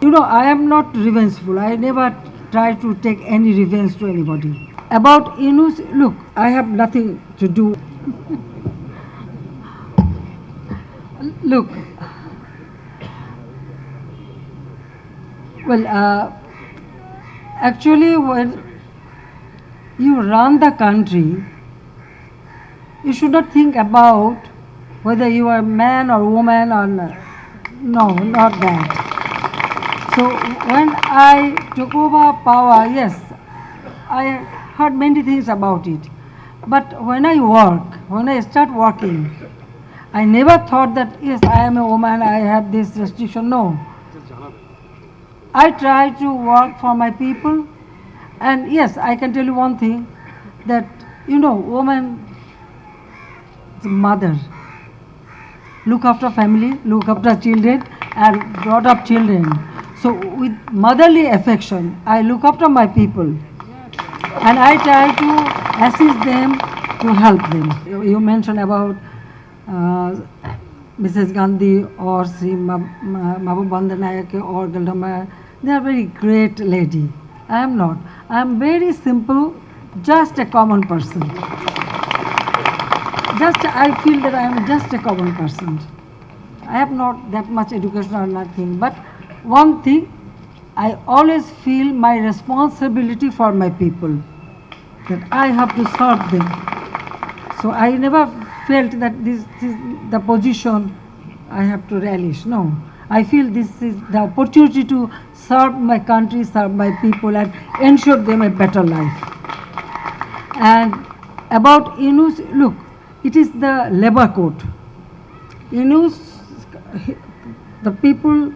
You know, I am not revengeful. I never try to take any revenge to anybody. About Inus, look, I have nothing to do. Look, well, actually, when you run the country, you should not think about whether you are man or woman or no, not that. So when I took over power, yes, I heard many things about it. But when I start working, I never thought that, yes, I am a woman, I have this restriction. No. I try to work for my people. And yes, I can tell you one thing, that, you know, woman is a mother. Look after family, look after children, and brought up children. So with motherly affection, I look after my people, and I try to assist them, to help them. You mentioned about Mrs. Gandhi or Sri Mahbub Bandanayake or Galdama. They are very great lady. I am not. I am very simple, just a common person. I feel that I am just a common person. I have not that much education or nothing. But one thing, I always feel my responsibility for my people, that I have to serve them. So I never felt that this is the position I have to relish. No. I feel this is the opportunity to serve my country, serve my people, and ensure them a better life. And about Inus, look, it is the labor code. Inus, the people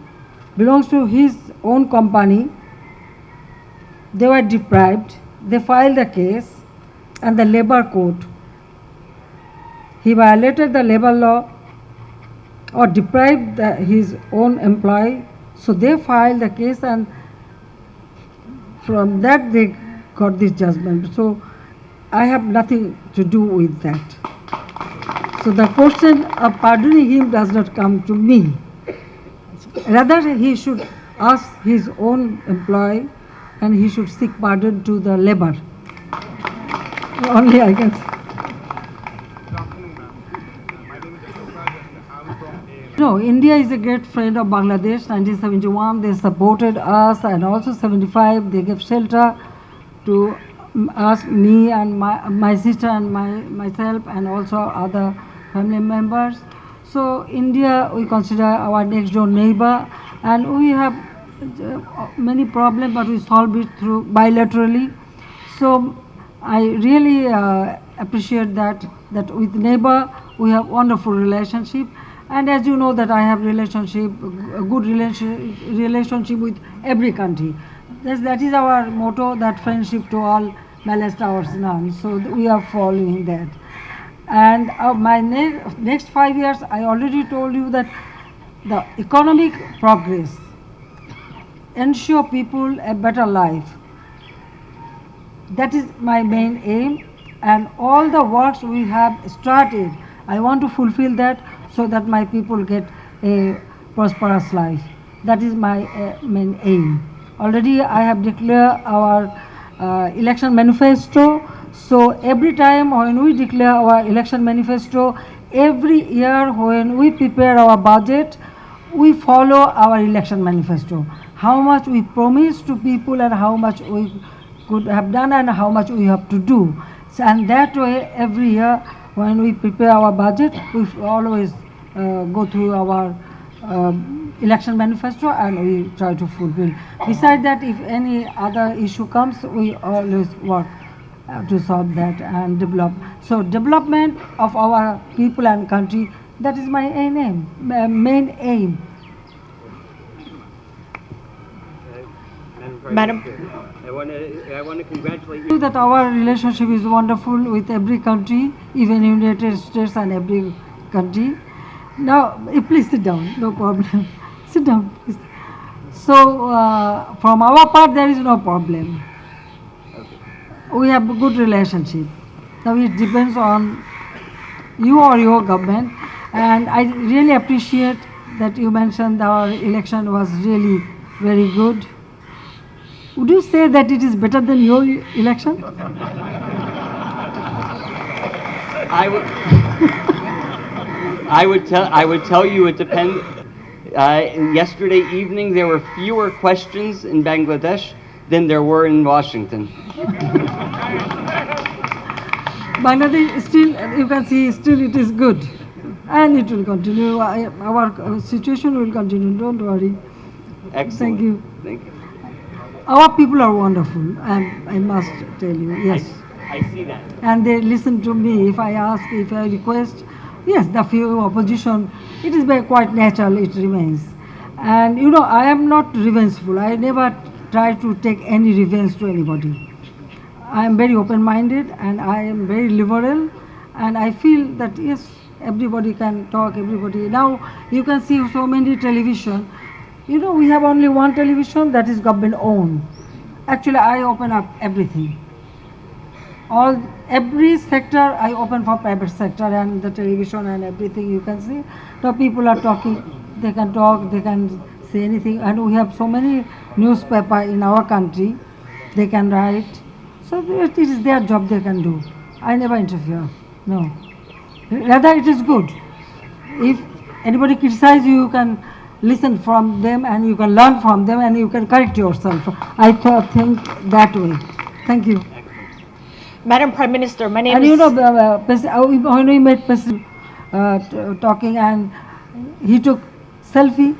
belongs to his own company. They were deprived. They filed a case, and the labor code. He violated the labor law or deprived his own employee. So they filed the case, and from that they got this judgment. So I have nothing to do with that. So the question of pardoning him does not come to me. Rather, he should ask his own employee, and he should seek pardon to the labor. Only I can say. No, India is a great friend of Bangladesh. 1971, they supported us, and also 75, they gave shelter to us, me and my sister and myself, and also other family members. So India, we consider our next door neighbor, and we have many problems, but we solve it through bilaterally. So I really appreciate that with neighbor we have wonderful relationship. And as you know that I have a good relationship with every country. That is our motto, that friendship to all, malice ours none. So we are following that. And my next 5 years, I already told you that the economic progress, ensure people a better life. That is my main aim, and all the works we have started, I want to fulfill that, so that my people get a prosperous life. That is my main aim. Already I have declared our election manifesto. So every time when we declare our election manifesto, every year when we prepare our budget, we follow our election manifesto. How much we promise to people, and how much we could have done, and how much we have to do. So, and that way, every year when we prepare our budget, we always go through our election manifesto, and we try to fulfill. Besides that, if any other issue comes, we always work to solve that and develop. So development of our people and country, that is my main aim. Madam, I want to congratulate you. That our relationship is wonderful with every country, even United States and every country. Now, please sit down, no problem. Sit down, please. So, from our part, there is no problem. We have a good relationship. Now, it depends on you or your government. And I really appreciate that you mentioned our election was really Very good. Would you say that it is better than your election? I would. I would tell you it depends. Yesterday evening, there were fewer questions in Bangladesh than there were in Washington. Bangladesh still, you can see, still it is good, and it will continue. Our situation will continue. Don't worry. Excellent. Thank you. Thank you. Our people are wonderful. I must tell you. Yes. I see that. And they listen to me if I ask, if I request. Yes, the few opposition, it is very quite natural, it remains. And you know, I am not revengeful. I never try to take any revenge to anybody. I am very open-minded and I am very liberal, and I feel that yes, everybody can talk, everybody. Now you can see so many television. You know, we have only one television that is government owned. Actually, I open up everything. Every sector I open for private sector, and the television and everything you can see. The people are talking, they can talk, they can say anything, and we have so many newspaper in our country, they can write. So it is their job, they can do. I never interfere, no. Rather it is good. If anybody criticizes you, you can listen from them and you can learn from them and you can correct yourself. I think that way. Thank you. Madam Prime Minister, my name And is... you know, when we met President talking, and he took selfie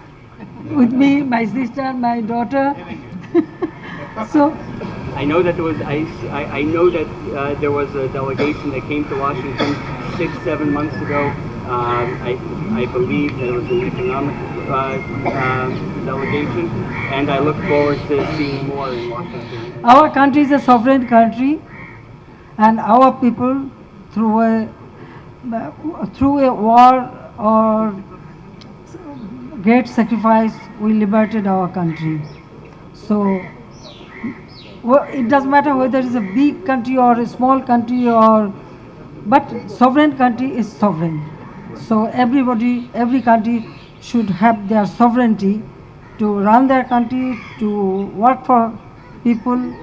with me, my sister, my daughter. So I know that there was I know that there was a delegation that came to Washington 6-7 months ago. I believe there was an economic delegation, and I look forward to seeing more in Washington. our country is a sovereign country, and our people, through a war or great sacrifice, we liberated our country. So it doesn't matter whether it's a big country or a small country, but sovereign country is sovereign. So every country should have their sovereignty to run their country, to work for people.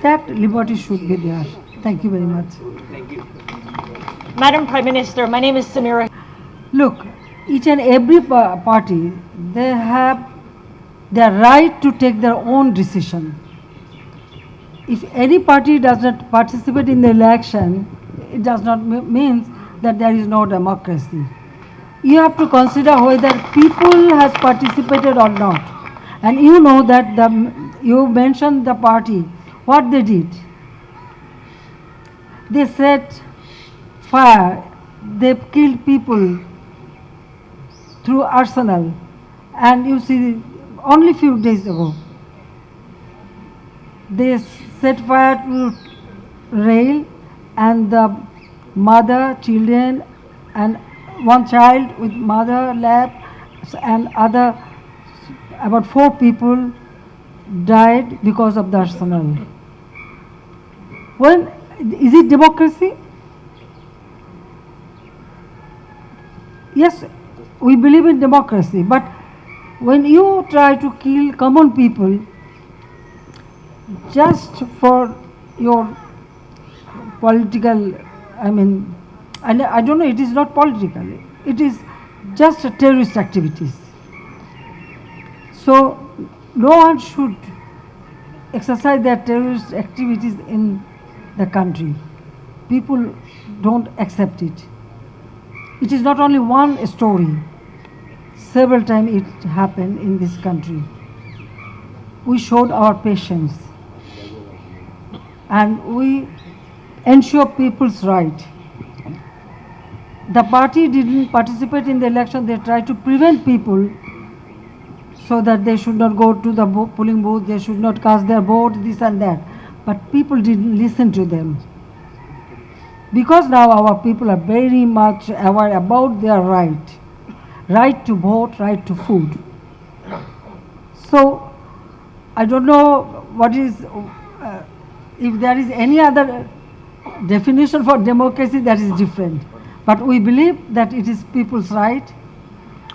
That liberty should be there. Thank you very much. Thank you. Madam Prime Minister, my name is Samira. Look, each and every party, they have their right to take their own decision. If any party does not participate in the election, it does not mean that there is no democracy. You have to consider whether people has participated or not. And you know that you mentioned the party, what they did. They set fire, they killed people through arsenal. And you see, only few days ago, they set fire to rail, and the mother, children, and one child with mother lap, and other, about 4 people died because of the arsenal. When is it democracy? Yes, we believe in democracy, but when you try to kill common people just for your political, and I don't know, it is not political, it is just terrorist activities. So no one should exercise their terrorist activities in the country. People don't accept it. It is not only one story. Several times it happened in this country. We showed our patience and we ensure people's right. The party didn't participate in the election. They tried to prevent people so that they should not go to the polling booth, they should not cast their vote, this and that. But people didn't listen to them. Because now our people are very much aware about their right to vote, right to food. So I don't know what is, if there is any other definition for democracy, that is different. But we believe that it is people's right.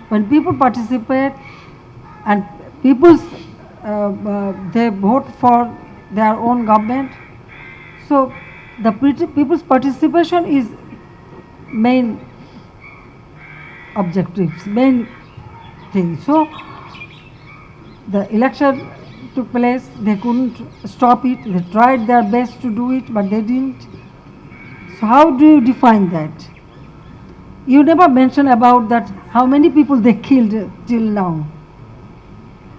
When people participate and people's they vote for their own government. So the people's participation is main objectives, main thing. So the election took place, they couldn't stop it, they tried their best to do it, but they didn't. So how do you define that? You never mention about that, how many people they killed till now.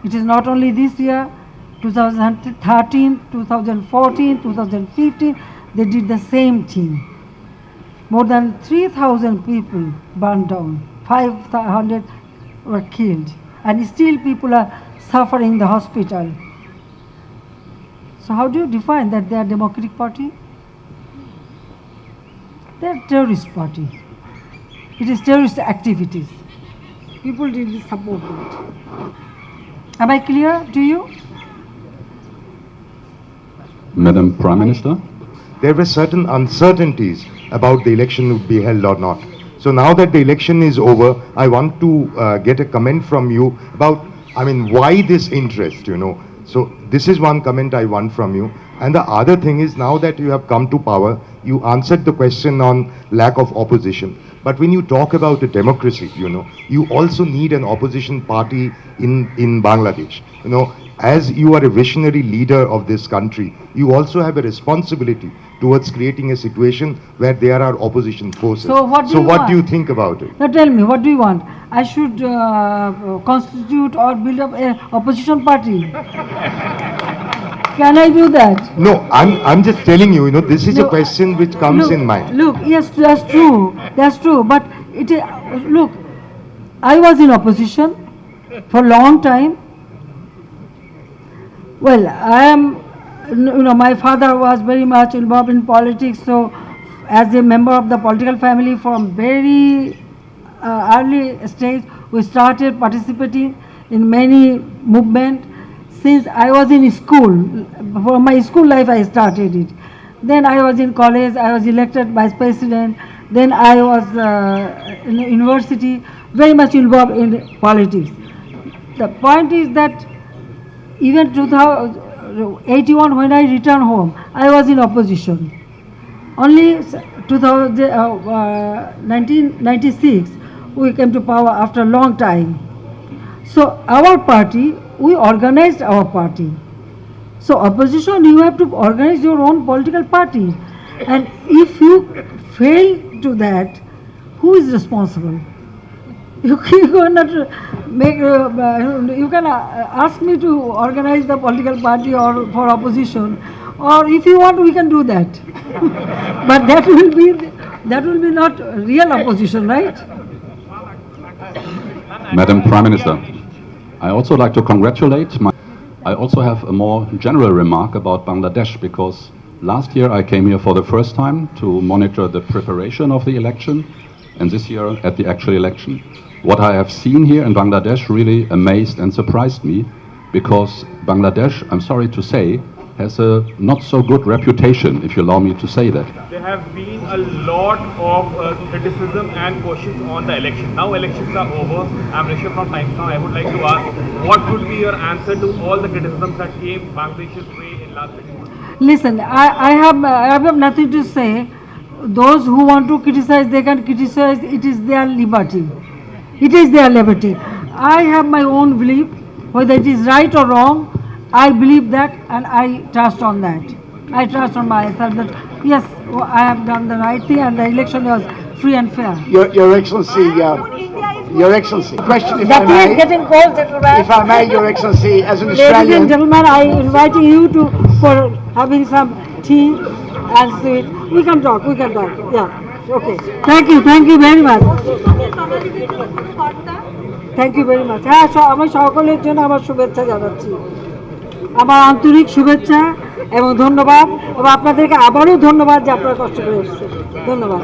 It is not only this year, 2013, 2014, 2015, they did the same thing. More than 3,000 people burned down, 500 were killed, and still people are suffering in the hospital. So how do you define that they are Democratic Party? They are terrorist party. It is terrorist activities. People didn't support it. Am I clear to you? Madam Prime Minister? There were certain uncertainties about the election would be held or not. So now that the election is over, I want to get a comment from you about, why this interest, So this is one comment I want from you. And the other thing is, now that you have come to power, you answered the question on lack of opposition. But when you talk about a democracy, you also need an opposition party in Bangladesh. As you are a visionary leader of this country, you also have a responsibility towards creating a situation where there are opposition forces. So what do you think about it? Now tell me, what do you want? I should constitute or build up a opposition party? Can I do that? No, I'm just telling you, this is a question which comes in mind. Look, yes, that's true. That's true. But look, I was in opposition for a long time. Well, I am, my father was very much involved in politics, so as a member of the political family from very early stage, we started participating in many movements. Since I was in school, for my school life I started it. Then I was in college, I was elected vice president. Then I was in university, very much involved in politics. The point is that even 2081, when I returned home, I was in opposition. Only 1996, we came to power after a long time. So our party, we organized our party. So opposition, you have to organize your own political party. And if you fail to that, who is responsible? You cannot make. You can ask me to organize the political party or for opposition, or if you want, we can do that. But that will be not real opposition, right? Madam Prime Minister, I also like to congratulate. I also have a more general remark about Bangladesh, because last year I came here for the first time to monitor the preparation of the election, and this year at the actual election. What I have seen here in Bangladesh really amazed and surprised me, because Bangladesh, I'm sorry to say, has a not so good reputation, if you allow me to say that. There have been a lot of criticism and questions on the election. Now elections are over. I'm Rishabh from Times Now. I would like to ask, what would be your answer to all the criticisms that came Bangladesh's way in last 6 months? Listen, I have nothing to say. Those who want to criticize, they can criticize. It is their liberty. It is their liberty. I have my own belief, whether it is right or wrong. I believe that, and I trust on that. I trust on myself that yes, I have done the right thing, and the election was free and fair. Your Excellency, Your Excellency. Question, if The I tea is may. getting cold, gentlemen. If I may, Your Excellency, as an Ladies and Australian. gentlemen, I invite you for having some tea and sweet. We can talk. Yeah. Okay. Thank you very much. Thank you very much. হ্যাঁ, আমি সকলের জন্য আমার শুভেচ্ছা জানাচ্ছি, আমার আন্তরিক শুভেচ্ছা এবং ধন্যবাদ, এবং আপনাদেরকে আবারও ধন্যবাদ যে আপনারা কষ্ট করে এসেছেন। ধন্যবাদ।